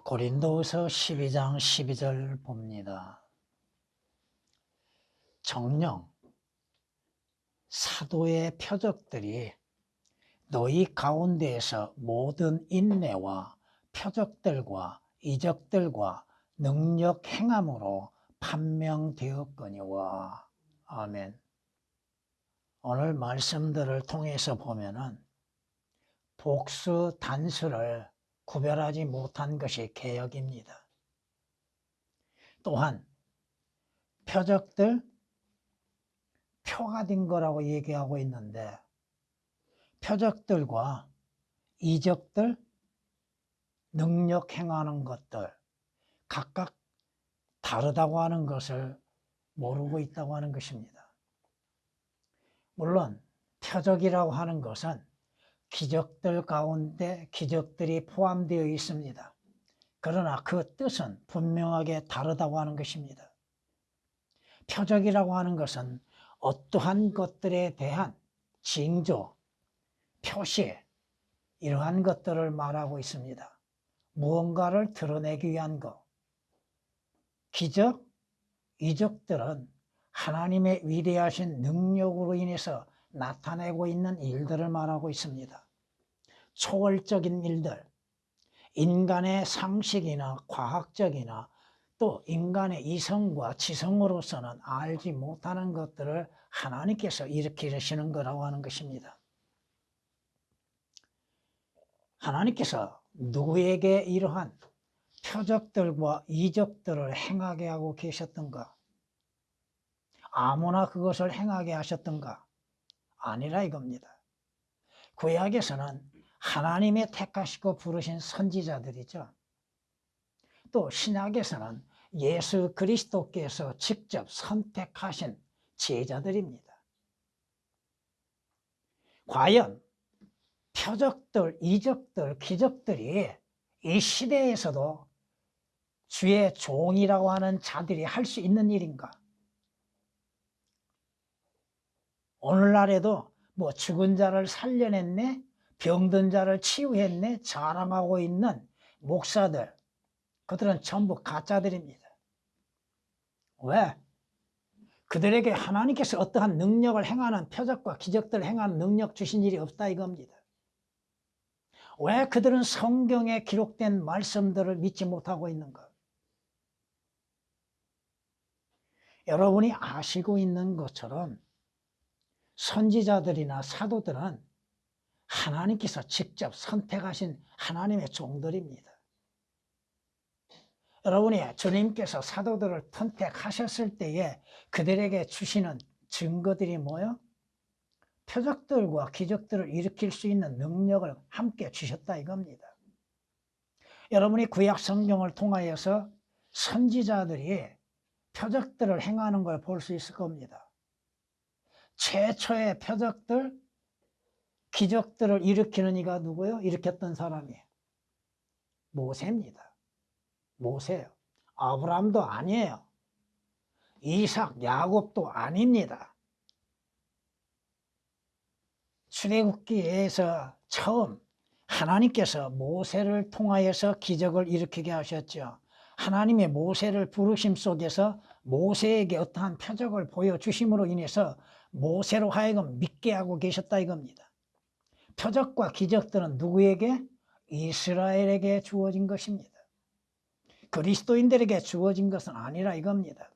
고린도후서 12장 12절 봅니다. 정녕 사도의 표적들이 너희 가운데에서 모든 인내와 표적들과 이적들과 능력 행함으로 판명되었거니와. 아멘. 오늘 말씀들을 통해서 보면은 복수 단수를 구별하지 못한 것이 개역입니다. 또한 표적들, 표가 된 거라고 얘기하고 있는데 표적들과 이적들, 능력 행하는 것들 각각 다르다고 하는 것을 모르고 있다고 하는 것입니다. 물론 표적이라고 하는 것은 기적들 가운데 기적들이 포함되어 있습니다. 그러나 그 뜻은 분명하게 다르다고 하는 것입니다. 표적이라고 하는 것은 어떠한 것들에 대한 징조, 표시, 이러한 것들을 말하고 있습니다. 무언가를 드러내기 위한 것. 기적, 이적들은 하나님의 위대하신 능력으로 인해서 나타내고 있는 일들을 말하고 있습니다. 초월적인 일들, 인간의 상식이나 과학적이나 또 인간의 이성과 지성으로서는 알지 못하는 것들을 하나님께서 일으키시는 거라고 하는 것입니다. 하나님께서 누구에게 이러한 표적들과 이적들을 행하게 하고 계셨던가? 아무나 그것을 행하게 하셨던가? 아니라 이겁니다. 구약에서는 하나님의 택하시고 부르신 선지자들이죠. 또 신약에서는 예수 그리스도께서 직접 선택하신 제자들입니다. 과연 표적들, 이적들, 기적들이 이 시대에서도 주의 종이라고 하는 자들이 할 수 있는 일인가? 오늘날에도 뭐 죽은 자를 살려냈네, 병든 자를 치유했네 자랑하고 있는 목사들, 그들은 전부 가짜들입니다. 왜? 그들에게 하나님께서 어떠한 능력을 행하는 표적과 기적들을 행하는 능력 주신 일이 없다 이겁니다. 왜 그들은 성경에 기록된 말씀들을 믿지 못하고 있는가? 여러분이 아시고 있는 것처럼 선지자들이나 사도들은 하나님께서 직접 선택하신 하나님의 종들입니다. 여러분이 주님께서 사도들을 선택하셨을 때에 그들에게 주시는 증거들이 뭐예요? 표적들과 기적들을 일으킬 수 있는 능력을 함께 주셨다 이겁니다. 여러분이 구약 성경을 통하여서 선지자들이 표적들을 행하는 걸 볼 수 있을 겁니다. 최초의 표적들, 기적들을 일으키는 이가 누구예요? 일으켰던 사람이 모세입니다. 모세요. 아브라함도 아니에요. 이삭, 야곱도 아닙니다. 출애굽기에서 처음 하나님께서 모세를 통하여서 기적을 일으키게 하셨죠. 하나님의 모세를 부르심 속에서 모세에게 어떠한 표적을 보여주심으로 인해서 모세로 하여금 믿게 하고 계셨다 이겁니다. 표적과 기적들은 누구에게? 이스라엘에게 주어진 것입니다. 그리스도인들에게 주어진 것은 아니라 이겁니다.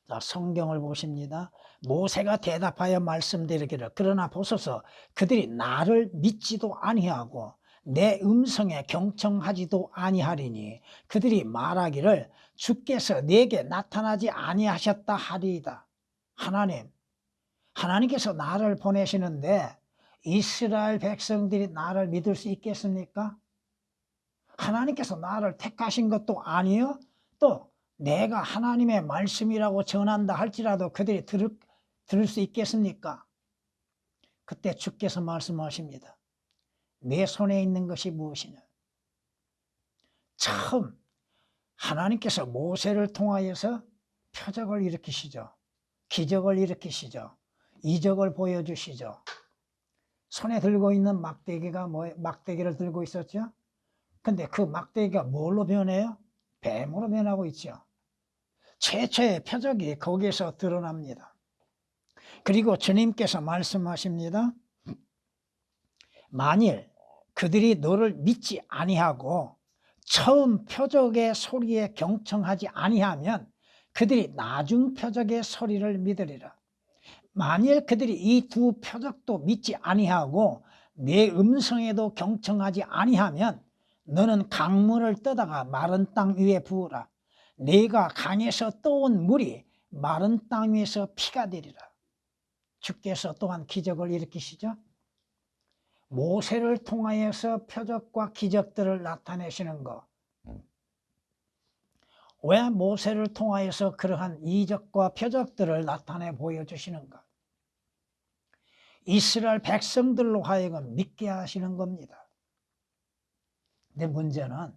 자, 성경을 보십니다. 모세가 대답하여 말씀드리기를 그러나 보소서 그들이 나를 믿지도 아니하고 내 음성에 경청하지도 아니하리니 그들이 말하기를 주께서 내게 나타나지 아니하셨다 하리이다. 하나님께서 나를 보내시는데 이스라엘 백성들이 나를 믿을 수 있겠습니까? 하나님께서 나를 택하신 것도 아니요 또 내가 하나님의 말씀이라고 전한다 할지라도 그들이 들을 수 있겠습니까? 그때 주께서 말씀하십니다. 내 손에 있는 것이 무엇이냐? 처음 하나님께서 모세를 통하여서 표적을 일으키시죠. 기적을 일으키시죠. 이적을 보여주시죠. 손에 들고 있는 막대기가 막대기를 들고 있었죠. 근데 그 막대기가 뭘로 변해요? 뱀으로 변하고 있죠. 최초의 표적이 거기에서 드러납니다. 그리고 주님께서 말씀하십니다. 만일 그들이 너를 믿지 아니하고 처음 표적의 소리에 경청하지 아니하면 그들이 나중 표적의 소리를 믿으리라. 만일 그들이 이 두 표적도 믿지 아니하고 내 음성에도 경청하지 아니하면 너는 강물을 떠다가 마른 땅 위에 부으라. 네가 강에서 떠온 물이 마른 땅 위에서 피가 되리라. 주께서 또한 기적을 일으키시죠. 모세를 통하여서 표적과 기적들을 나타내시는 것. 왜 모세를 통하여서 그러한 이적과 표적들을 나타내 보여주시는가? 이스라엘 백성들로 하여금 믿게 하시는 겁니다. 근데 문제는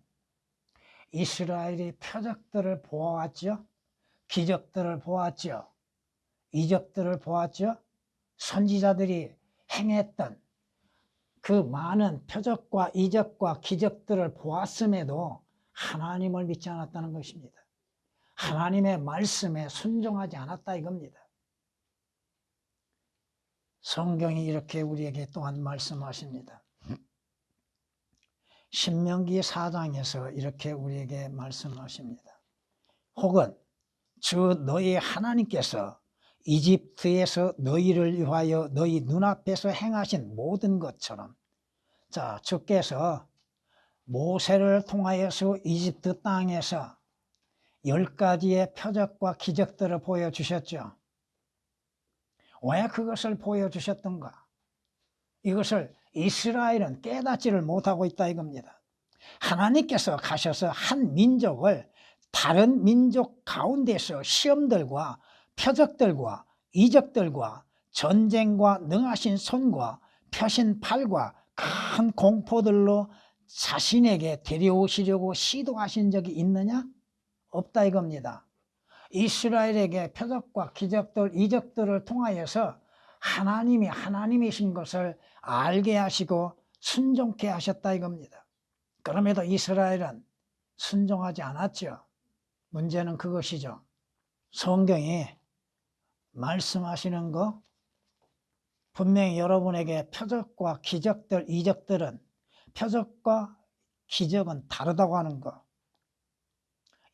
이스라엘이 표적들을 보았죠. 기적들을 보았죠. 이적들을 보았죠. 선지자들이 행했던 그 많은 표적과 이적과 기적들을 보았음에도 하나님을 믿지 않았다는 것입니다. 하나님의 말씀에 순종하지 않았다 이겁니다. 성경이 이렇게 우리에게 또한 말씀하십니다. 신명기 4장에서 이렇게 우리에게 말씀하십니다. 혹은 주 너희 하나님께서 이집트에서 너희를 위하여 너희 눈앞에서 행하신 모든 것처럼, 자, 주께서 모세를 통하여서 이집트 땅에서 10가지의 표적과 기적들을 보여주셨죠. 왜 그것을 보여주셨던가? 이것을 이스라엘은 깨닫지를 못하고 있다 이겁니다. 하나님께서 가셔서 한 민족을 다른 민족 가운데서 시험들과 표적들과 이적들과 전쟁과 능하신 손과 펴신 팔과 큰 공포들로 자신에게 데려오시려고 시도하신 적이 있느냐? 없다 이겁니다. 이스라엘에게 표적과 기적들, 이적들을 통하여서 하나님이 하나님이신 것을 알게 하시고 순종케 하셨다 이겁니다. 그럼에도 이스라엘은 순종하지 않았죠. 문제는 그것이죠. 성경이 말씀하시는 거 분명히 여러분에게 표적과 기적들, 이적들은 표적과 기적은 다르다고 하는 거,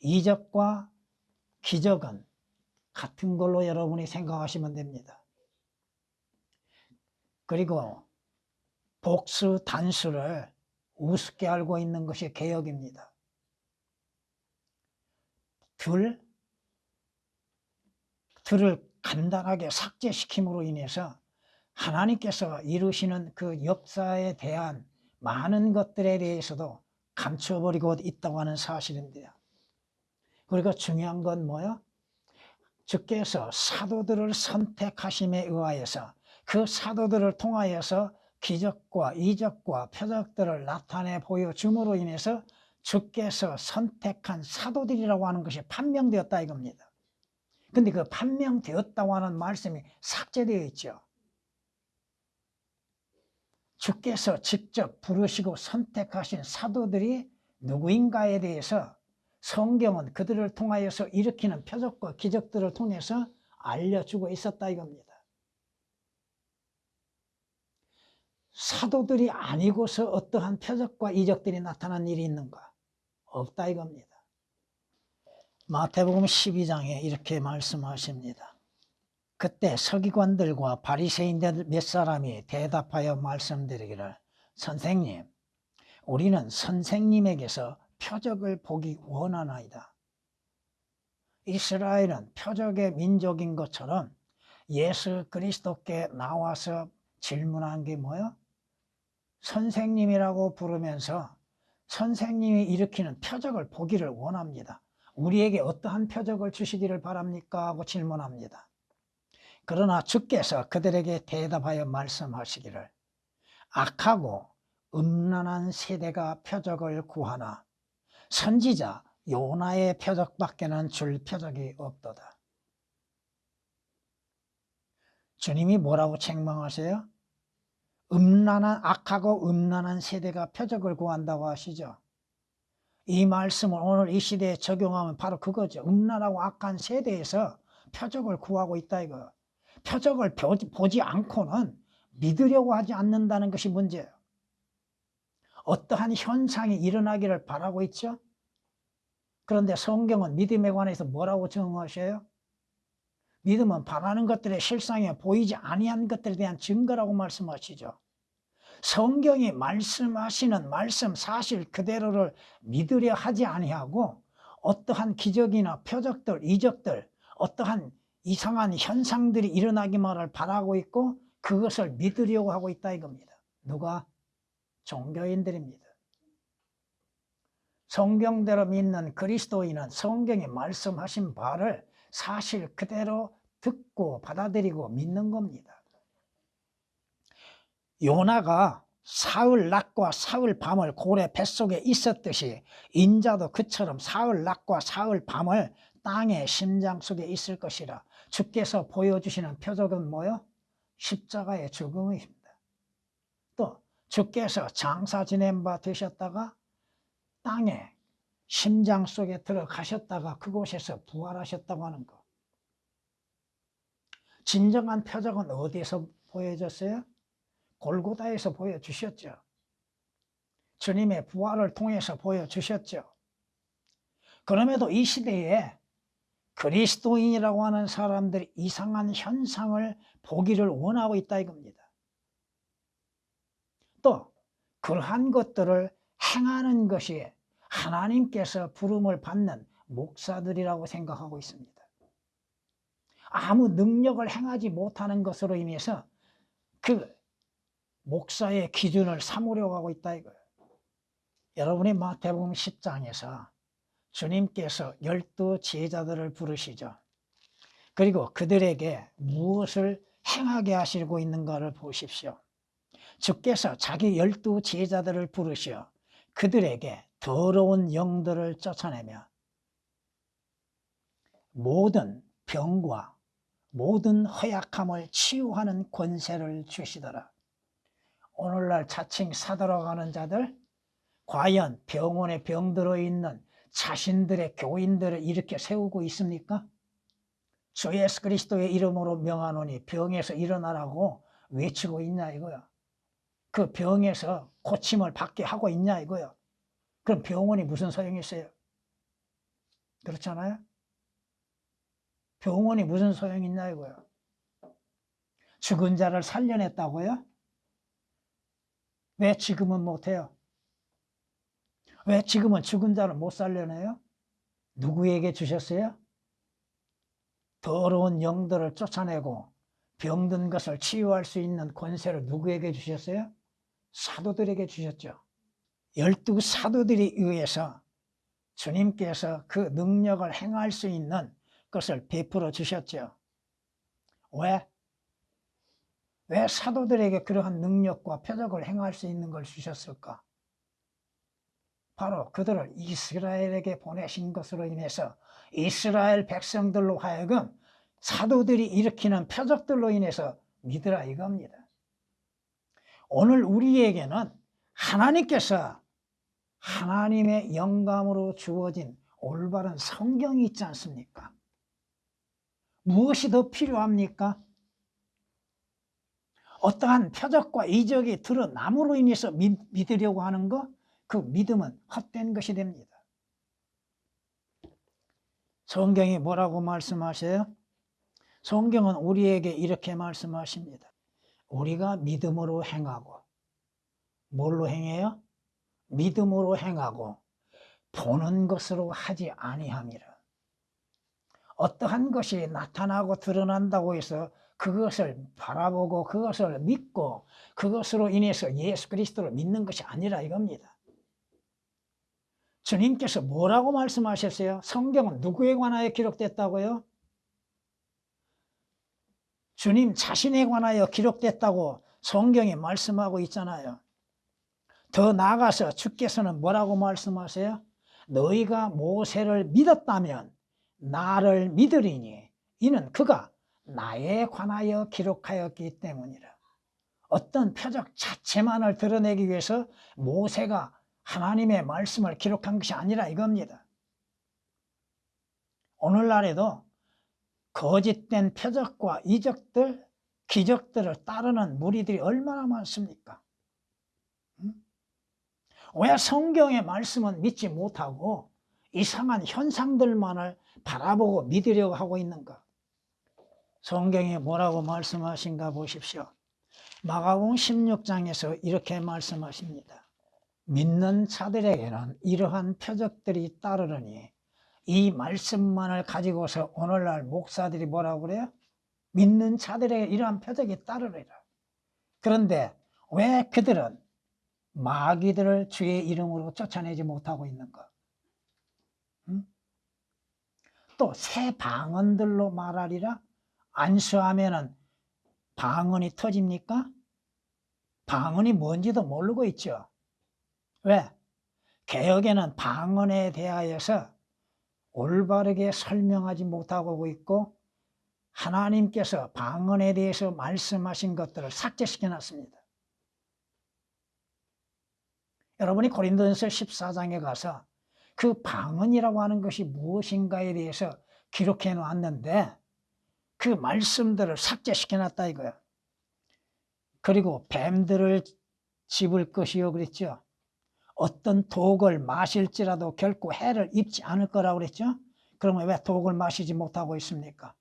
이적과 기적은 같은 걸로 여러분이 생각하시면 됩니다. 그리고 복수, 단수를 우습게 알고 있는 것이 개혁입니다. 들을 간단하게 삭제시킴으로 인해서 하나님께서 이루시는 그 역사에 대한 많은 것들에 대해서도 감춰버리고 있다고 하는 사실입니다. 그리고 중요한 건 뭐요? 주께서 사도들을 선택하심에 의하여서 그 사도들을 통하여서 기적과 이적과 표적들을 나타내 보여줌으로 인해서 주께서 선택한 사도들이라고 하는 것이 판명되었다 이겁니다. 근데 그 판명되었다고 하는 말씀이 삭제되어 있죠. 주께서 직접 부르시고 선택하신 사도들이 누구인가에 대해서 성경은 그들을 통하여서 일으키는 표적과 기적들을 통해서 알려주고 있었다 이겁니다. 사도들이 아니고서 어떠한 표적과 이적들이 나타난 일이 있는가? 없다 이겁니다. 마태복음 12장에 이렇게 말씀하십니다. 그때 서기관들과 바리새인들 몇 사람이 대답하여 말씀드리기를, 선생님, 우리는 선생님에게서 표적을 보기 원하나이다. 이스라엘은 표적의 민족인 것처럼 예수 그리스도께 나와서 질문한 게 뭐예요? 선생님이라고 부르면서 선생님이 일으키는 표적을 보기를 원합니다. 우리에게 어떠한 표적을 주시기를 바랍니까? 하고 질문합니다. 그러나 주께서 그들에게 대답하여 말씀하시기를, 악하고 음란한 세대가 표적을 구하나 선지자 요나의 표적밖에는 줄 표적이 없도다. 주님이 뭐라고 책망하세요? 악하고 음란한 세대가 표적을 구한다고 하시죠. 이 말씀을 오늘 이 시대에 적용하면 바로 그거죠. 음란하고 악한 세대에서 표적을 구하고 있다 이거. 표적을 보지 않고는 믿으려고 하지 않는다는 것이 문제예요. 어떠한 현상이 일어나기를 바라고 있죠. 그런데 성경은 믿음에 관해서 뭐라고 정하셔요? 믿음은 바라는 것들의 실상에 보이지 아니한 것들에 대한 증거라고 말씀하시죠. 성경이 말씀하시는 말씀 사실 그대로를 믿으려 하지 아니하고 어떠한 기적이나 표적들, 이적들, 어떠한 이상한 현상들이 일어나기만을 바라고 있고 그것을 믿으려고 하고 있다 이겁니다. 누가? 종교인들입니다. 성경대로 믿는 그리스도인은 성경이 말씀하신 바를 사실 그대로 듣고 받아들이고 믿는 겁니다. 요나가 사흘 낮과 사흘 밤을 고래 뱃속에 있었듯이 인자도 그처럼 사흘 낮과 사흘 밤을 땅의 심장 속에 있을 것이라. 주께서 보여주시는 표적은 뭐요? 십자가의 죽음입니다. 또 주께서 장사 지낸 바 되셨다가 땅에 심장 속에 들어가셨다가 그곳에서 부활하셨다고 하는 거. 진정한 표적은 어디에서 보여졌어요? 골고다에서 보여주셨죠. 주님의 부활을 통해서 보여주셨죠. 그럼에도 이 시대에 그리스도인이라고 하는 사람들이 이상한 현상을 보기를 원하고 있다 이겁니다. 또 그러한 것들을 행하는 것이 하나님께서 부름을 받는 목사들이라고 생각하고 있습니다. 아무 능력을 행하지 못하는 것으로 인해서 그 목사의 기준을 삼으려고 하고 있다 이거예요. 여러분이 마태복음 10장에서 주님께서 12 제자들을 부르시죠. 그리고 그들에게 무엇을 행하게 하시고 있는가를 보십시오. 주께서 자기 12 제자들을 부르시어 그들에게 더러운 영들을 쫓아내며 모든 병과 모든 허약함을 치유하는 권세를 주시더라. 오늘날 자칭 사도라고 하는 자들, 과연 병원에 병들어 있는 자신들의 교인들을 이렇게 세우고 있습니까? 주 예수 그리스도의 이름으로 명하노니 병에서 일어나라고 외치고 있냐 이거야. 그 병에서 고침을 받게 하고 있냐 이거야. 그럼 병원이 무슨 소용이 있어요? 그렇잖아요? 병원이 무슨 소용이 있냐 이거야. 죽은 자를 살려냈다고요? 왜 지금은 못해요? 왜 지금은 죽은 자를 못 살려내요? 누구에게 주셨어요? 더러운 영들을 쫓아내고 병든 것을 치유할 수 있는 권세를 누구에게 주셨어요? 사도들에게 주셨죠. 12 사도들에 의해서 주님께서 그 능력을 행할 수 있는 것을 베풀어 주셨죠. 왜? 왜 사도들에게 그러한 능력과 표적을 행할 수 있는 걸 주셨을까? 바로 그들을 이스라엘에게 보내신 것으로 인해서 이스라엘 백성들로 하여금 사도들이 일으키는 표적들로 인해서 믿으라 이겁니다. 오늘 우리에게는 하나님께서 하나님의 영감으로 주어진 올바른 성경이 있지 않습니까? 무엇이 더 필요합니까? 어떠한 표적과 이적이 드러남으로 인해서 믿으려고 하는 것, 그 믿음은 헛된 것이 됩니다. 성경이 뭐라고 말씀하세요? 성경은 우리에게 이렇게 말씀하십니다. 우리가 믿음으로 행하고, 뭘로 행해요? 믿음으로 행하고 보는 것으로 하지 아니함이라. 어떠한 것이 나타나고 드러난다고 해서 그것을 바라보고 그것을 믿고 그것으로 인해서 예수 그리스도를 믿는 것이 아니라 이겁니다. 주님께서 뭐라고 말씀하셨어요? 성경은 누구에 관하여 기록됐다고요? 주님 자신에 관하여 기록됐다고 성경이 말씀하고 있잖아요. 더 나아가서 주께서는 뭐라고 말씀하세요? 너희가 모세를 믿었다면 나를 믿으리니 이는 그가 나에 관하여 기록하였기 때문이라. 어떤 표적 자체만을 드러내기 위해서 모세가 하나님의 말씀을 기록한 것이 아니라 이겁니다. 오늘날에도 거짓된 표적과 이적들, 기적들을 따르는 무리들이 얼마나 많습니까? 왜 성경의 말씀은 믿지 못하고 이상한 현상들만을 바라보고 믿으려고 하고 있는가? 성경에 뭐라고 말씀하신가 보십시오. 마가복음 16장에서 이렇게 말씀하십니다. 믿는 자들에게는 이러한 표적들이 따르려니 이 말씀만을 가지고서 오늘날 목사들이 뭐라고 그래요? 믿는 자들에게 이러한 표적이 따르리라. 그런데 왜 그들은 마귀들을 주의 이름으로 쫓아내지 못하고 있는가? 또 새 방언들로 말하리라. 안수하면은 방언이 터집니까? 방언이 뭔지도 모르고 있죠. 왜? 개혁에는 방언에 대하여서 올바르게 설명하지 못하고 있고 하나님께서 방언에 대해서 말씀하신 것들을 삭제시켜 놨습니다. 여러분이 고린도전서 14장에 가서 그 방언이라고 하는 것이 무엇인가에 대해서 기록해 놨는데 그 말씀들을 삭제시켜 놨다 이거야. 그리고 뱀들을 집을 것이요 그랬죠. 어떤 독을 마실지라도 결코 해를 입지 않을 거라고 그랬죠. 그러면 왜 독을 마시지 못하고 있습니까?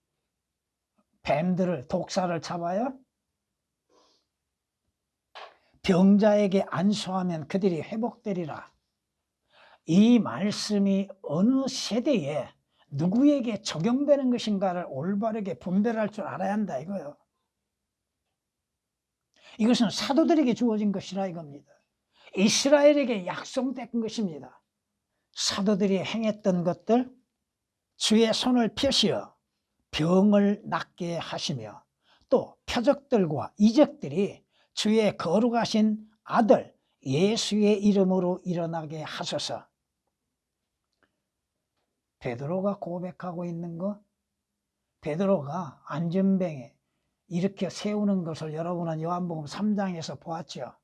뱀들을, 독사를 잡아요. 병자에게 안수하면 그들이 회복되리라. 이 말씀이 어느 세대에 누구에게 적용되는 것인가를 올바르게 분별할 줄 알아야 한다 이거예요. 이것은 사도들에게 주어진 것이라 이겁니다. 이스라엘에게 약속된 것입니다. 사도들이 행했던 것들, 주의 손을 펴시어 병을 낫게 하시며 또 표적들과 이적들이 주의 거룩하신 아들 예수의 이름으로 일어나게 하소서. 베드로가 고백하고 있는 거, 베드로가 안전뱅에 일으켜 세우는 것을 여러분은 요한복음 3장에서 보았죠.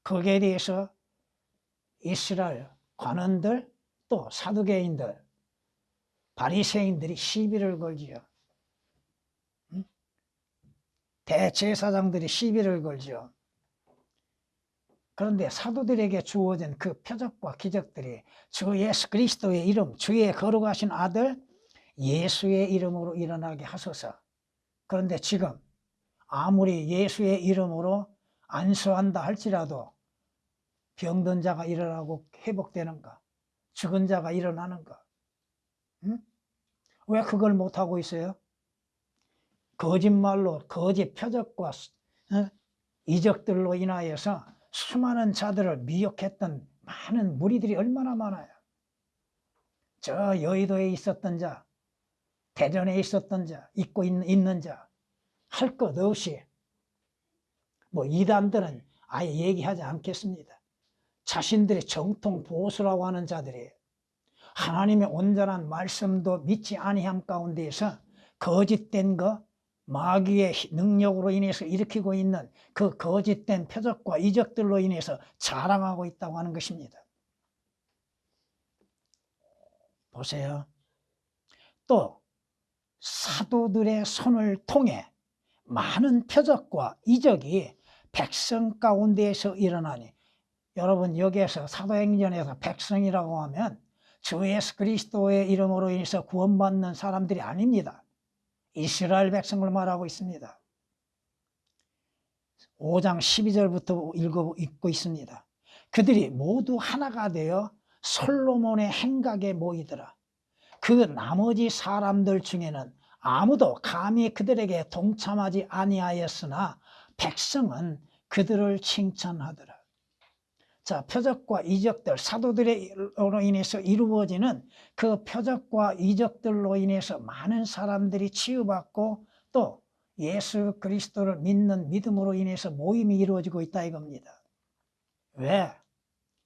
거기에 대해서 이스라엘 관원들 또 사두개인들 바리새인들이 시비를 걸지요. 대제사장들이 시비를 걸죠. 그런데 사도들에게 주어진 그 표적과 기적들이 주 예수 그리스도의 이름, 주의 거룩하신 아들 예수의 이름으로 일어나게 하소서. 그런데 지금 아무리 예수의 이름으로 안수한다 할지라도 병든 자가 일어나고 회복되는가? 죽은 자가 일어나는가? 응? 왜 그걸 못하고 있어요? 거짓말로 거짓 표적과 이적들로 인하여서 수많은 자들을 미혹했던 많은 무리들이 얼마나 많아요. 저 여의도에 있었던 자, 대전에 있었던 자, 있고 있는 자, 할 것 없이 뭐 이단들은 아예 얘기하지 않겠습니다. 자신들의 정통 보수라고 하는 자들이 하나님의 온전한 말씀도 믿지 아니함 가운데에서 거짓된 거, 마귀의 능력으로 인해서 일으키고 있는 그 거짓된 표적과 이적들로 인해서 자랑하고 있다고 하는 것입니다. 보세요. 또 사도들의 손을 통해 많은 표적과 이적이 백성 가운데에서 일어나니, 여러분 여기에서 사도행전에서 백성이라고 하면 주 예수 그리스도의 이름으로 인해서 구원받는 사람들이 아닙니다. 이스라엘 백성을 말하고 있습니다. 5장 12절부터 읽고 있습니다. 그들이 모두 하나가 되어 솔로몬의 행각에 모이더라. 그 나머지 사람들 중에는 아무도 감히 그들에게 동참하지 아니하였으나 백성은 그들을 칭찬하더라. 자, 표적과 이적들, 사도들로 인해서 이루어지는 그 표적과 이적들로 인해서 많은 사람들이 치유받고 또 예수 그리스도를 믿는 믿음으로 인해서 모임이 이루어지고 있다 이겁니다. 왜?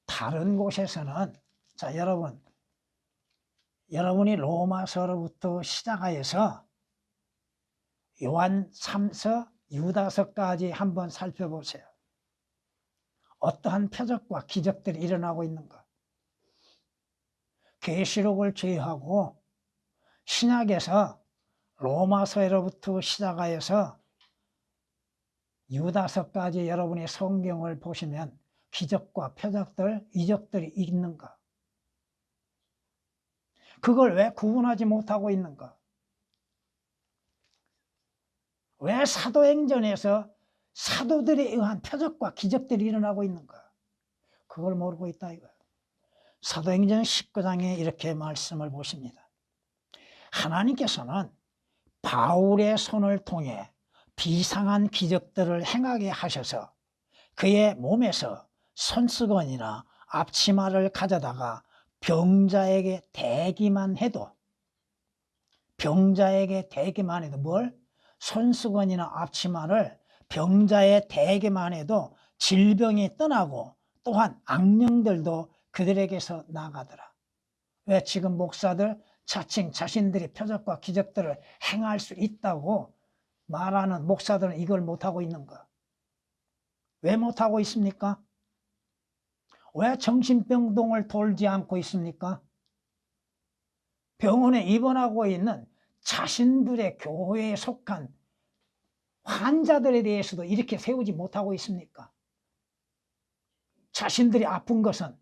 다른 곳에서는, 자, 여러분이 로마서로부터 시작하여서 요한 3서, 유다서까지 한번 살펴보세요. 어떠한 표적과 기적들이 일어나고 있는가? 계시록을 제외하고 신약에서 로마서로부터 시작하여서 유다서까지 여러분이 성경을 보시면 기적과 표적들, 이적들이 있는가? 그걸 왜 구분하지 못하고 있는가? 왜 사도행전에서 사도들에 의한 표적과 기적들이 일어나고 있는가? 그걸 모르고 있다 이거예요. 사도행전 19장에 이렇게 말씀을 보십니다. 하나님께서는 바울의 손을 통해 비상한 기적들을 행하게 하셔서 그의 몸에서 손수건이나 앞치마를 가져다가 병자에게 대기만 해도 뭘? 손수건이나 앞치마를 병자에 대기만 해도 질병이 떠나고 또한 악령들도 그들에게서 나가더라. 왜 지금 목사들 자칭 자신들이 표적과 기적들을 행할 수 있다고 말하는 목사들은 이걸 못하고 있는가? 왜 못하고 있습니까? 왜 정신병동을 돌지 않고 있습니까? 병원에 입원하고 있는 자신들의 교회에 속한 환자들에 대해서도 이렇게 세우지 못하고 있습니까? 자신들이 아픈 것은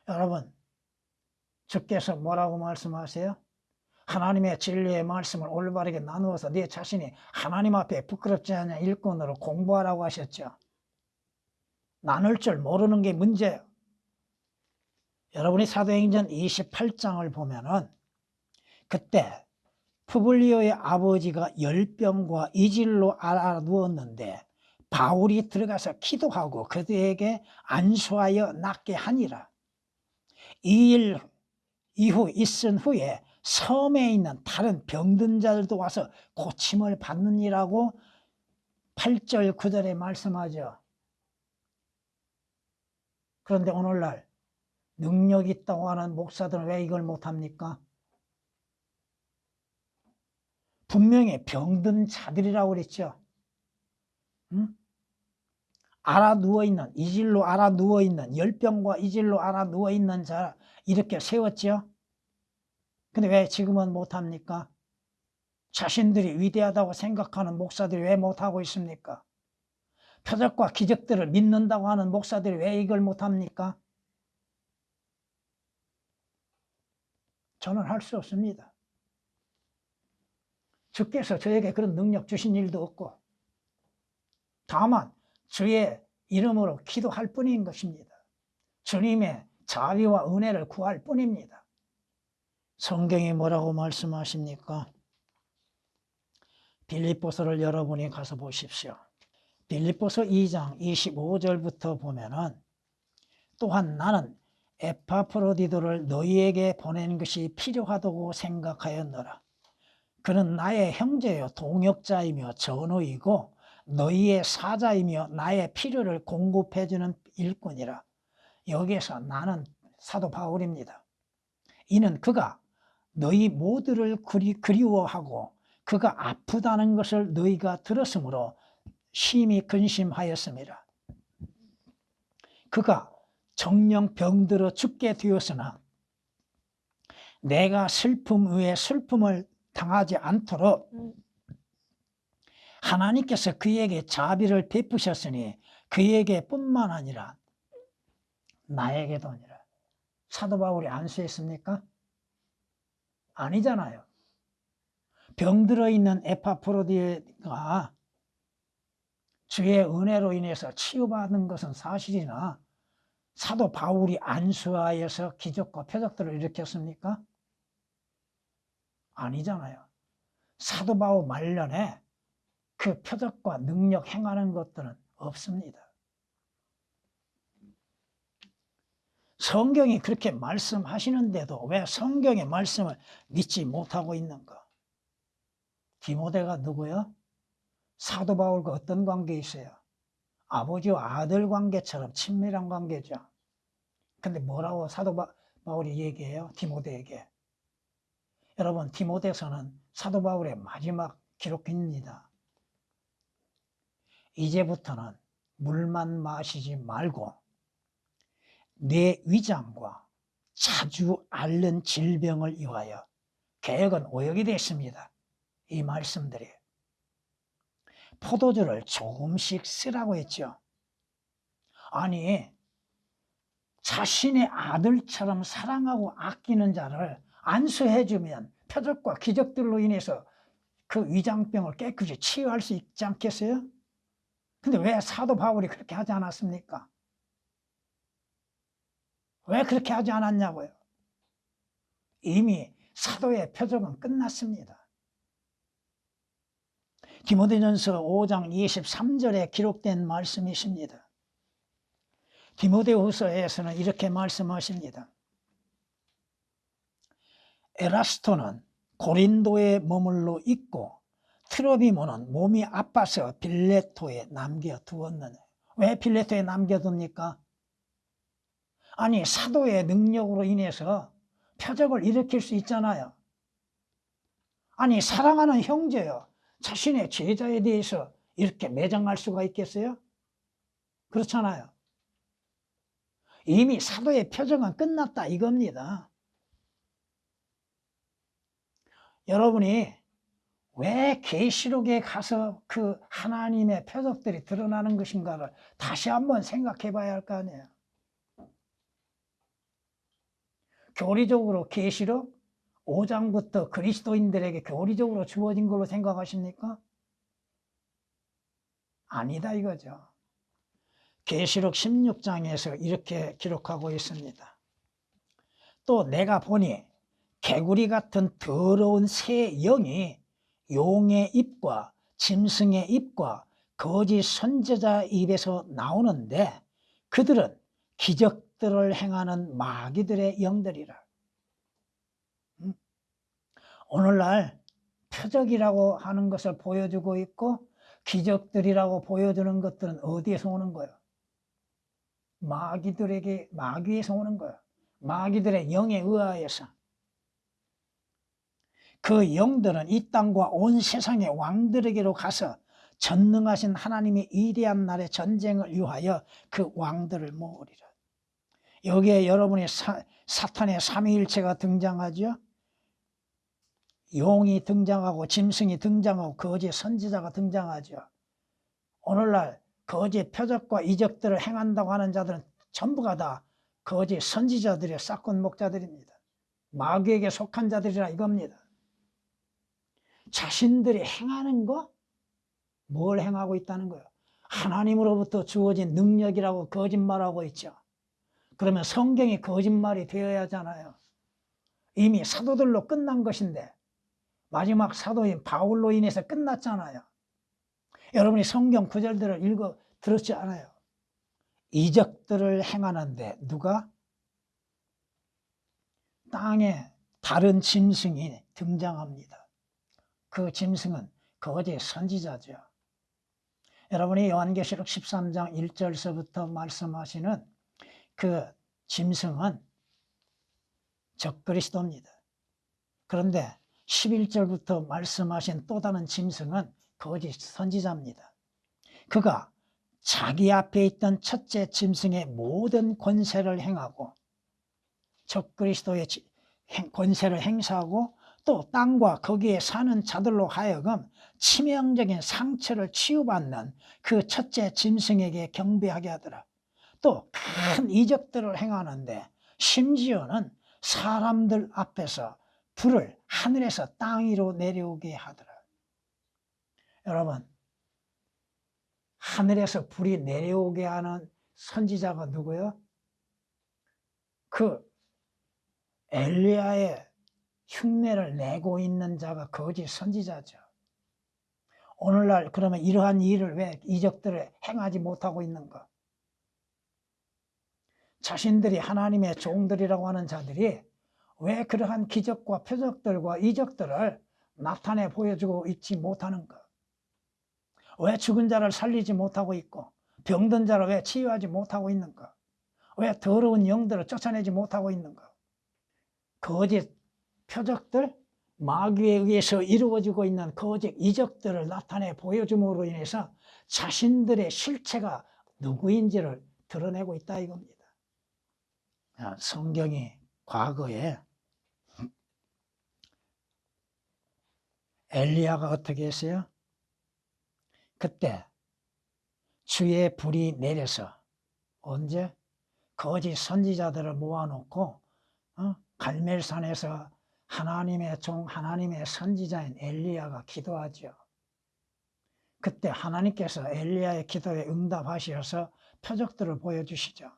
여러분 주께서 뭐라고 말씀하세요? 하나님의 진리의 말씀을 올바르게 나누어서 네 자신이 하나님 앞에 부끄럽지 않은 일꾼으로 공부하라고 하셨죠. 나눌 줄 모르는 게 문제예요. 여러분이 사도행전 28장을 보면은 그때 푸블리오의 아버지가 열병과 이질로 알아누웠는데 바울이 들어가서 기도하고 그들에게 안수하여 낫게 하니라. 이 일 이후 있은 후에 섬에 있는 다른 병든 자들도 와서 고침을 받느니라고 8절 9절에 말씀하죠. 그런데 오늘날 능력 있다고 하는 목사들은 왜 이걸 못합니까? 분명히 병든 자들이라고 그랬죠. 응? 누워있는, 이질로 누워있는, 열병과 이질로 누워있는 자 이렇게 세웠죠. 근데 왜 지금은 못합니까? 자신들이 위대하다고 생각하는 목사들이 왜 못하고 있습니까? 표적과 기적들을 믿는다고 하는 목사들이 왜 이걸 못합니까? 저는 할 수 없습니다. 주께서 저에게 그런 능력 주신 일도 없고 다만 주의 이름으로 기도할 뿐인 것입니다. 주님의 자비와 은혜를 구할 뿐입니다. 성경이 뭐라고 말씀하십니까? 빌립보서를 여러분이 가서 보십시오. 빌립보서 2장 25절부터 보면은 또한 나는 에파프로디도를 너희에게 보낸 것이 필요하다고 생각하였노라. 그는 나의 형제요 동역자이며 전우이고 너희의 사자이며 나의 필요를 공급해주는 일꾼이라. 여기에서 나는 사도 바울입니다. 이는 그가 너희 모두를 그리워하고 그가 아프다는 것을 너희가 들었으므로 심히 근심하였습니다. 그가 정령 병들어 죽게 되었으나 내가 슬픔 위에 슬픔을 당하지 않도록 하나님께서 그에게 자비를 베푸셨으니 그에게 뿐만 아니라 나에게도 아니라. 사도 바울이 안수했습니까? 아니잖아요. 병들어 있는 에파프로디가 주의 은혜로 인해서 치유받은 것은 사실이나 사도 바울이 안수하여서 기적과 표적들을 일으켰습니까? 아니잖아요. 사도 바울 말년에 그 표적과 능력 행하는 것들은 없습니다. 성경이 그렇게 말씀하시는데도 왜 성경의 말씀을 믿지 못하고 있는가? 디모데가 누구요? 사도 바울과 어떤 관계에 있어요? 아버지와 아들 관계처럼 친밀한 관계죠. 근데 뭐라고 사도 바울이 얘기해요? 디모데에게. 여러분, 디모데서는 사도 바울의 마지막 기록입니다. 이제부터는 물만 마시지 말고 내 위장과 자주 앓는 질병을 위하여 개혁은 오역이 됐습니다. 이 말씀들이. 포도주를 조금씩 쓰라고 했죠. 아니, 자신의 아들처럼 사랑하고 아끼는 자를 안수해주면 표적과 기적들로 인해서 그 위장병을 깨끗이 치유할 수 있지 않겠어요? 근데 왜 사도 바울이 그렇게 하지 않았습니까? 왜 그렇게 하지 않았냐고요? 이미 사도의 표적은 끝났습니다. 디모데전서 5장 23절에 기록된 말씀이십니다. 디모데후서에서는 이렇게 말씀하십니다. 에라스토는 고린도에 머물러 있고 트로비모는 몸이 아파서 빌레토에 남겨두었느냐. 왜 빌레토에 남겨둡니까? 아니, 사도의 능력으로 인해서 표적을 일으킬 수 있잖아요. 아니, 사랑하는 형제요, 자신의 제자에 대해서 이렇게 매장할 수가 있겠어요? 그렇잖아요. 이미 사도의 표적은 끝났다 이겁니다. 여러분이 왜 계시록에 가서 그 하나님의 표적들이 드러나는 것인가를 다시 한번 생각해 봐야 할 거 아니에요. 교리적으로 계시록 5장부터 그리스도인들에게 교리적으로 주어진 걸로 생각하십니까? 아니다 이거죠. 계시록 16장에서 이렇게 기록하고 있습니다. 또 내가 보니 개구리 같은 더러운 새 영이 용의 입과 짐승의 입과 거짓 선지자 입에서 나오는데 그들은 기적들을 행하는 마귀들의 영들이라. 오늘날 표적이라고 하는 것을 보여주고 있고 기적들이라고 보여주는 것들은 어디에서 오는 거예요? 마귀에서 오는 거예요. 마귀들의 영에 의하여서. 그 영들은 이 땅과 온 세상의 왕들에게로 가서 전능하신 하나님의 위대한 날의 전쟁을 위하여 그 왕들을 모으리라. 여기에 여러분의 사탄의 삼위일체가 등장하죠. 용이 등장하고 짐승이 등장하고 거짓 선지자가 등장하죠. 오늘날 거짓 표적과 이적들을 행한다고 하는 자들은 전부가 다 거짓 선지자들의 싹군 목자들입니다. 마귀에게 속한 자들이라 이겁니다. 자신들이 행하는 거? 뭘 행하고 있다는 거예요? 하나님으로부터 주어진 능력이라고 거짓말하고 있죠. 그러면 성경이 거짓말이 되어야 하잖아요. 이미 사도들로 끝난 것인데 마지막 사도인 바울로 인해서 끝났잖아요. 여러분이 성경 구절들을 읽어 들었지 않아요? 이적들을 행하는데 누가? 땅에 다른 짐승이 등장합니다. 그 짐승은 거짓 선지자죠. 여러분이 요한계시록 13장 1절서부터 말씀하시는 그 짐승은 적그리스도입니다. 그런데 11절부터 말씀하신 또 다른 짐승은 거짓 선지자입니다. 그가 자기 앞에 있던 첫째 짐승의 모든 권세를 행하고 적그리스도의 권세를 행사하고 또 땅과 거기에 사는 자들로 하여금 치명적인 상처를 치유받는 그 첫째 짐승에게 경배하게 하더라. 또 큰 이적들을 행하는데 심지어는 사람들 앞에서 불을 하늘에서 땅 위로 내려오게 하더라. 여러분, 하늘에서 불이 내려오게 하는 선지자가 누구요? 그 엘리야의 흉내를 내고 있는 자가 거짓 선지자죠. 오늘날 그러면 이러한 일을 왜 이적들을 행하지 못하고 있는가? 자신들이 하나님의 종들이라고 하는 자들이 왜 그러한 기적과 표적들과 이적들을 나타내 보여주고 있지 못하는가? 왜 죽은 자를 살리지 못하고 있고 병든 자를 왜 치유하지 못하고 있는가? 왜 더러운 영들을 쫓아내지 못하고 있는가? 거짓 표적들, 마귀에 의해서 이루어지고 있는 거짓 이적들을 나타내 보여줌으로 인해서 자신들의 실체가 누구인지를 드러내고 있다 이겁니다. 성경이 과거에 엘리야가 어떻게 했어요? 그때 주의 불이 내려서 언제? 거짓 선지자들을 모아놓고 갈멜산에서 하나님의 종, 하나님의 선지자인 엘리야가 기도하죠. 그때 하나님께서 엘리야의 기도에 응답하셔서 표적들을 보여주시죠.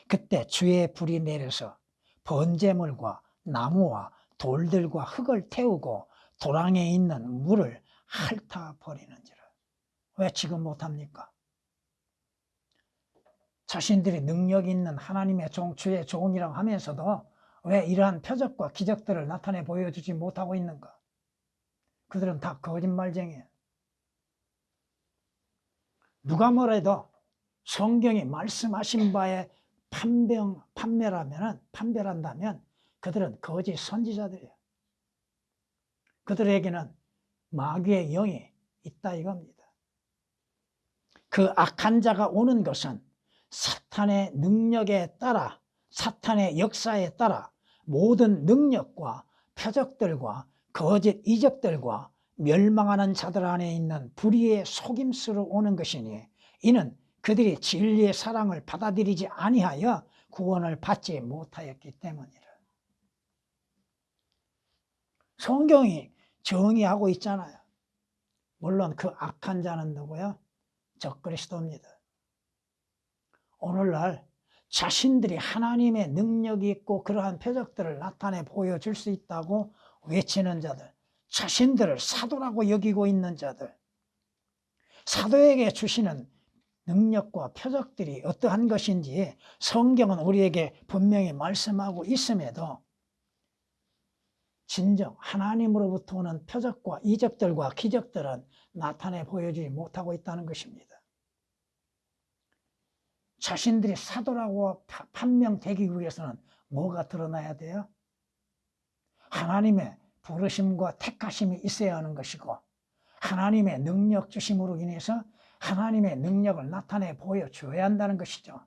그때 주의 불이 내려서 번제물과 나무와 돌들과 흙을 태우고 도랑에 있는 물을 핥아버리는지라. 왜 지금 못합니까? 자신들이 능력 있는 하나님의 종, 주의 종이라고 하면서도 왜 이러한 표적과 기적들을 나타내 보여주지 못하고 있는가? 그들은 다 거짓말쟁이에요. 누가 뭐래도 성경이 말씀하신 바에 판별한다면 그들은 거짓 선지자들이에요. 그들에게는 마귀의 영이 있다 이겁니다. 그 악한 자가 오는 것은 사탄의 능력에 따라, 사탄의 역사에 따라 모든 능력과 표적들과 거짓 이적들과 멸망하는 자들 안에 있는 불의의 속임수로 오는 것이니 이는 그들이 진리의 사랑을 받아들이지 아니하여 구원을 받지 못하였기 때문이라. 성경이 정의하고 있잖아요. 물론 그 악한 자는 누구야? 적그리스도입니다. 오늘날 자신들이 하나님의 능력이 있고 그러한 표적들을 나타내 보여줄 수 있다고 외치는 자들, 자신들을 사도라고 여기고 있는 자들, 사도에게 주시는 능력과 표적들이 어떠한 것인지 성경은 우리에게 분명히 말씀하고 있음에도 진정 하나님으로부터 오는 표적과 이적들과 기적들은 나타내 보여주지 못하고 있다는 것입니다. 자신들이 사도라고 판명되기 위해서는 뭐가 드러나야 돼요? 하나님의 부르심과 택하심이 있어야 하는 것이고 하나님의 능력 주심으로 인해서 하나님의 능력을 나타내 보여줘야 한다는 것이죠.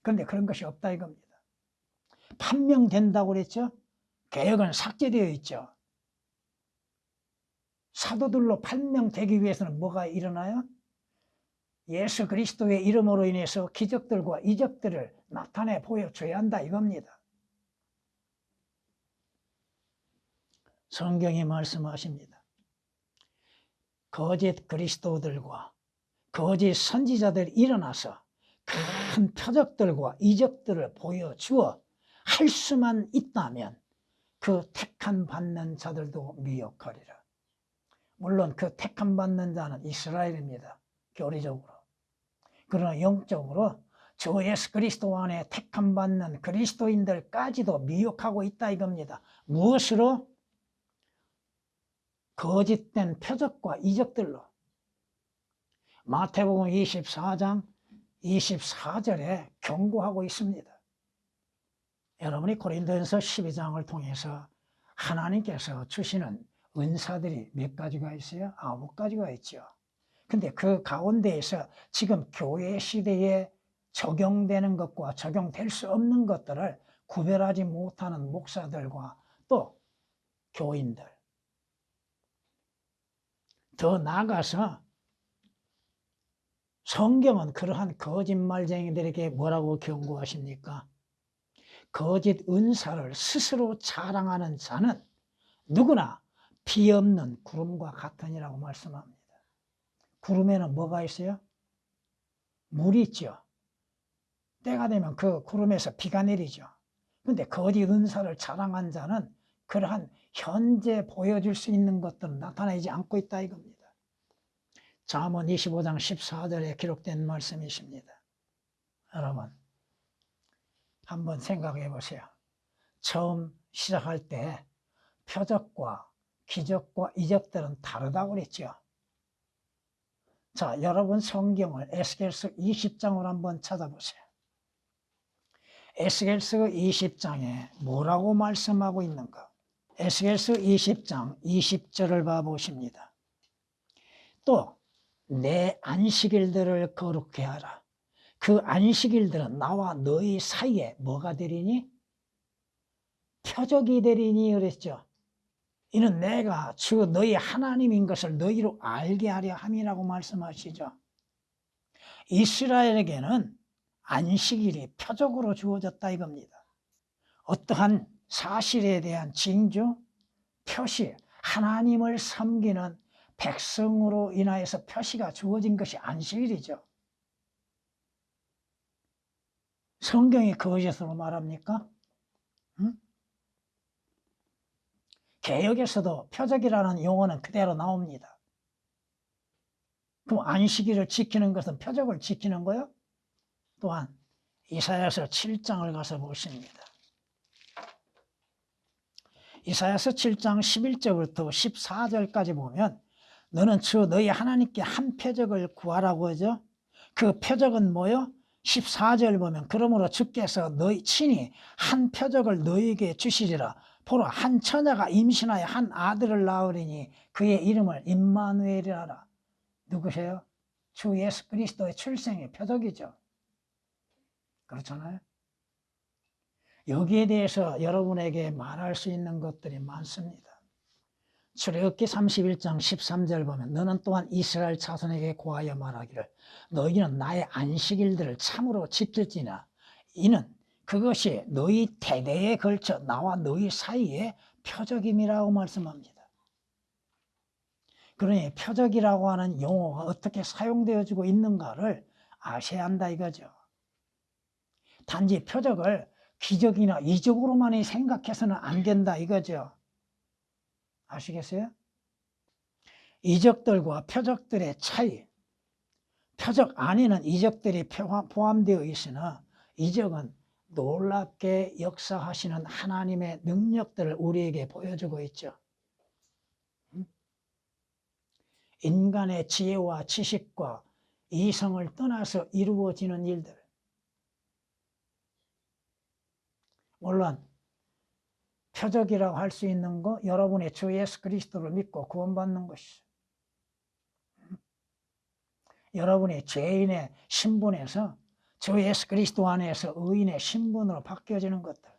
그런데 그런 것이 없다 이겁니다. 판명된다고 그랬죠? 개혁은 삭제되어 있죠. 사도들로 판명되기 위해서는 뭐가 일어나요? 예수 그리스도의 이름으로 인해서 기적들과 이적들을 나타내 보여줘야 한다 이겁니다. 성경이 말씀하십니다. 거짓 그리스도들과 거짓 선지자들이 일어나서 큰 표적들과 이적들을 보여주어 할 수만 있다면 그 택함 받는 자들도 미혹하리라. 물론 그 택함 받는 자는 이스라엘입니다. 교리적으로. 그러나 영적으로 주 예수 그리스도 안에 택함 받는 그리스도인들까지도 미혹하고 있다 이겁니다. 무엇으로? 거짓된 표적과 이적들로. 마태복음 24장 24절에 경고하고 있습니다. 여러분이 고린도전서 12장을 통해서 하나님께서 주시는 은사들이 몇 가지가 있어요? 9가지가 있죠. 근데 그 가운데에서 지금 교회 시대에 적용되는 것과 적용될 수 없는 것들을 구별하지 못하는 목사들과 또 교인들, 더 나아가서 성경은 그러한 거짓말쟁이들에게 뭐라고 경고하십니까? 거짓 은사를 스스로 자랑하는 자는 누구나 비 없는 구름과 같으니라고 말씀합니다. 구름에는 뭐가 있어요? 물이 있죠. 때가 되면 그 구름에서 비가 내리죠. 그런데 거짓 은사를 자랑한 자는 그러한 현재 보여줄 수 있는 것들은 나타나지 않고 있다 이겁니다. 잠언 25장 14절에 기록된 말씀이십니다. 여러분 한번 생각해 보세요. 처음 시작할 때 표적과 기적과 이적들은 다르다고 그랬죠. 자, 여러분 성경을 에스겔서 20장으로 한번 찾아보세요. 에스겔서 20장에 뭐라고 말씀하고 있는가? 에스겔서 20장 20절을 봐보십니다. 또 내 안식일들을 거룩해 하라. 그 안식일들은 나와 너희 사이에 뭐가 되리니? 표적이 되리니 그랬죠. 이는 내가 주 너희 하나님인 것을 너희로 알게 하려 함이라고 말씀하시죠. 이스라엘에게는 안식일이 표적으로 주어졌다 이겁니다. 어떠한 사실에 대한 징조, 표시, 하나님을 섬기는 백성으로 인하여서 표시가 주어진 것이 안식일이죠. 성경이 거짓으로 말합니까? 응? 개역에서도 표적이라는 용어는 그대로 나옵니다. 그럼 안식일을 지키는 것은 표적을 지키는 거요? 또한 이사야서 7장을 가서 보십니다. 이사야서 7장 11절부터 14절까지 보면 너는 주 너희 하나님께 한 표적을 구하라고 하죠. 그 표적은 뭐요? 14절 보면 그러므로 주께서 너희 친히 한 표적을 너희에게 주시리라. 보라 한 처녀가 임신하여 한 아들을 낳으리니 그의 이름을 임마누엘이라 하라. 누구세요? 주 예수 그리스도의 출생의 표적이죠. 그렇잖아요. 여기에 대해서 여러분에게 말할 수 있는 것들이 많습니다. 출애굽기 31장 13절 보면 너는 또한 이스라엘 자손에게 고하여 말하기를 너희는 나의 안식일들을 참으로 지킬지나 이는 그것이 너희 대대에 걸쳐 나와 너희 사이에 표적임이라고 말씀합니다. 그러니 표적이라고 하는 용어가 어떻게 사용되어지고 있는가를 아셔야 한다 이거죠. 단지 표적을 기적이나 이적으로만 생각해서는 안 된다 이거죠. 아시겠어요? 이적들과 표적들의 차이. 표적 안에는 이적들이 포함되어 있으나 이적은 놀랍게 역사하시는 하나님의 능력들을 우리에게 보여주고 있죠. 인간의 지혜와 지식과 이성을 떠나서 이루어지는 일들. 물론 표적이라고 할 수 있는 거 여러분의 주 예수 그리스도를 믿고 구원받는 것이죠. 여러분의 죄인의 신분에서 주 예수 그리스도 안에서 의인의 신분으로 바뀌어지는 것들.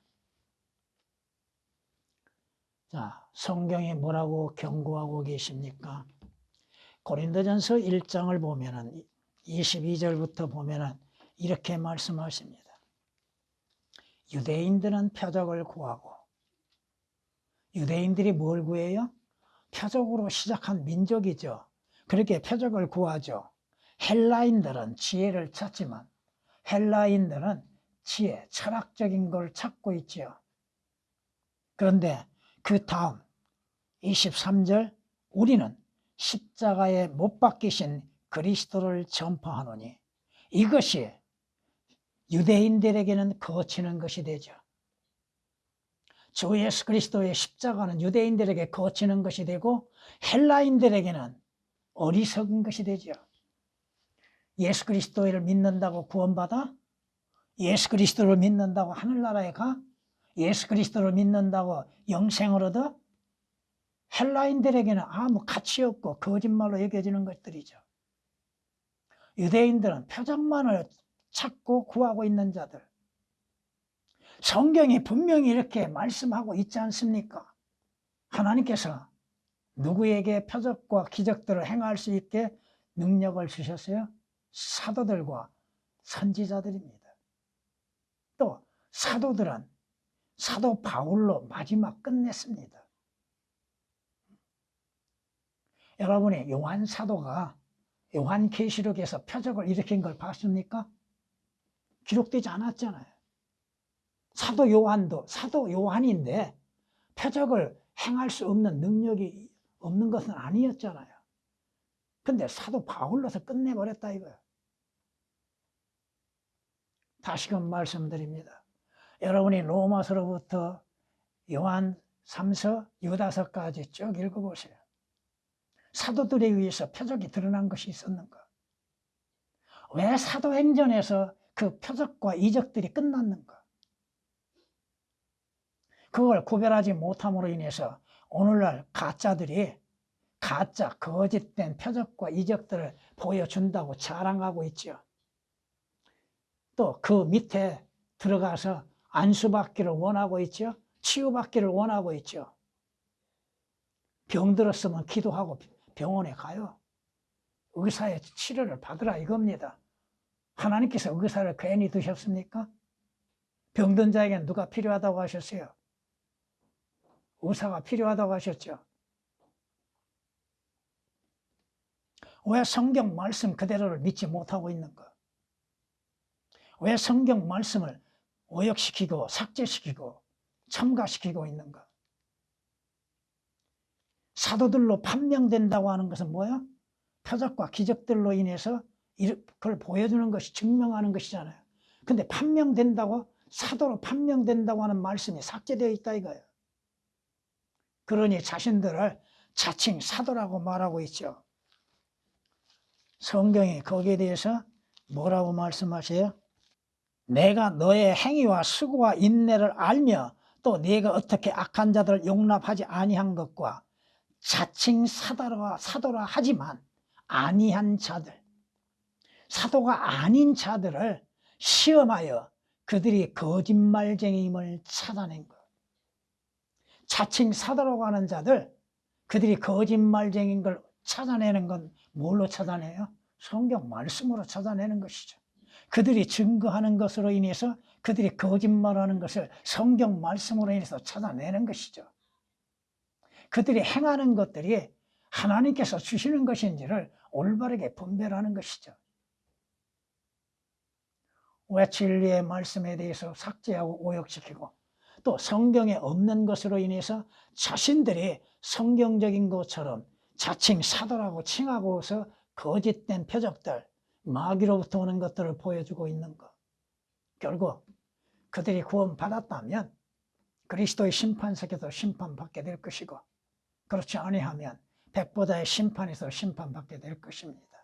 자, 성경이 뭐라고 경고하고 계십니까? 고린도전서 1장을 보면은 22절부터 보면은 이렇게 말씀하십니다. 유대인들은 표적을 구하고 유대인들이 뭘 구해요? 표적으로 시작한 민족이죠. 그렇게 표적을 구하죠. 헬라인들은 지혜를 찾지만 헬라인들은 지혜, 철학적인 걸 찾고 있죠. 그런데 그 다음 23절 우리는 십자가에 못 박히신 그리스도를 전파하노니 이것이 유대인들에게는 거치는 것이 되죠. 주 예수 그리스도의 십자가는 유대인들에게 거치는 것이 되고 헬라인들에게는 어리석은 것이 되죠. 예수 그리스도를 믿는다고 구원받아? 예수 그리스도를 믿는다고 하늘나라에 가? 예수 그리스도를 믿는다고 영생을 얻어? 헬라인들에게는 아무 가치 없고 거짓말로 여겨지는 것들이죠. 유대인들은 표적만을 찾고 구하고 있는 자들. 성경이 분명히 이렇게 말씀하고 있지 않습니까? 하나님께서 누구에게 표적과 기적들을 행할 수 있게 능력을 주셨어요? 사도들과 선지자들입니다. 또 사도들은 사도 바울로 마지막 끝냈습니다. 여러분이 요한 사도가 요한계시록에서 표적을 일으킨 걸 봤습니까? 기록되지 않았잖아요. 사도 요한도 사도 요한인데 표적을 행할 수 없는 능력이 없는 것은 아니었잖아요. 근데 사도 바울로서 끝내버렸다 이거예요. 다시금 말씀드립니다. 여러분이 로마서로부터 요한 3서, 유다서까지 쭉 읽어보세요. 사도들에 의해서 표적이 드러난 것이 있었는가? 왜 사도행전에서 그 표적과 이적들이 끝났는가? 그걸 구별하지 못함으로 인해서 오늘날 가짜들이 가짜 거짓된 표적과 이적들을 보여준다고 자랑하고 있죠. 또 그 밑에 들어가서 안수받기를 원하고 있죠. 치유받기를 원하고 있죠. 병 들었으면 기도하고 병원에 가요. 의사의 치료를 받으라 이겁니다. 하나님께서 의사를 괜히 두셨습니까? 병든 자에게는 누가 필요하다고 하셨어요? 의사가 필요하다고 하셨죠. 왜 성경 말씀 그대로를 믿지 못하고 있는가? 왜 성경 말씀을 오역시키고 삭제시키고 첨가시키고 있는가? 사도들로 판명된다고 하는 것은 뭐야? 표적과 기적들로 인해서 그걸 보여주는 것이 증명하는 것이잖아요. 근데 판명된다고 사도로 판명된다고 하는 말씀이 삭제되어 있다 이거예요. 그러니 자신들을 자칭 사도라고 말하고 있죠. 성경이 거기에 대해서 뭐라고 말씀하세요? 내가 너의 행위와 수고와 인내를 알며 또 네가 어떻게 악한 자들을 용납하지 아니한 것과 자칭 사도라 하지만 아니한 자들, 사도가 아닌 자들을 시험하여 그들이 거짓말쟁이임을 찾아낸 것. 자칭 사도라고 하는 자들, 그들이 거짓말쟁이인 걸 찾아내는 건 뭘로 찾아내요? 성경 말씀으로 찾아내는 것이죠. 그들이 증거하는 것으로 인해서 그들이 거짓말하는 것을 성경 말씀으로 인해서 찾아내는 것이죠. 그들이 행하는 것들이 하나님께서 주시는 것인지를 올바르게 분별하는 것이죠. 왜 진리의 말씀에 대해서 삭제하고 오역시키고 또 성경에 없는 것으로 인해서 자신들이 성경적인 것처럼 자칭 사도라고 칭하고서 거짓된 표적들, 마귀로부터 오는 것들을 보여주고 있는 것. 결국 그들이 구원받았다면 그리스도의 심판석에서 심판받게 될 것이고 그렇지 아니하면 백보다의 심판에서 심판받게 될 것입니다.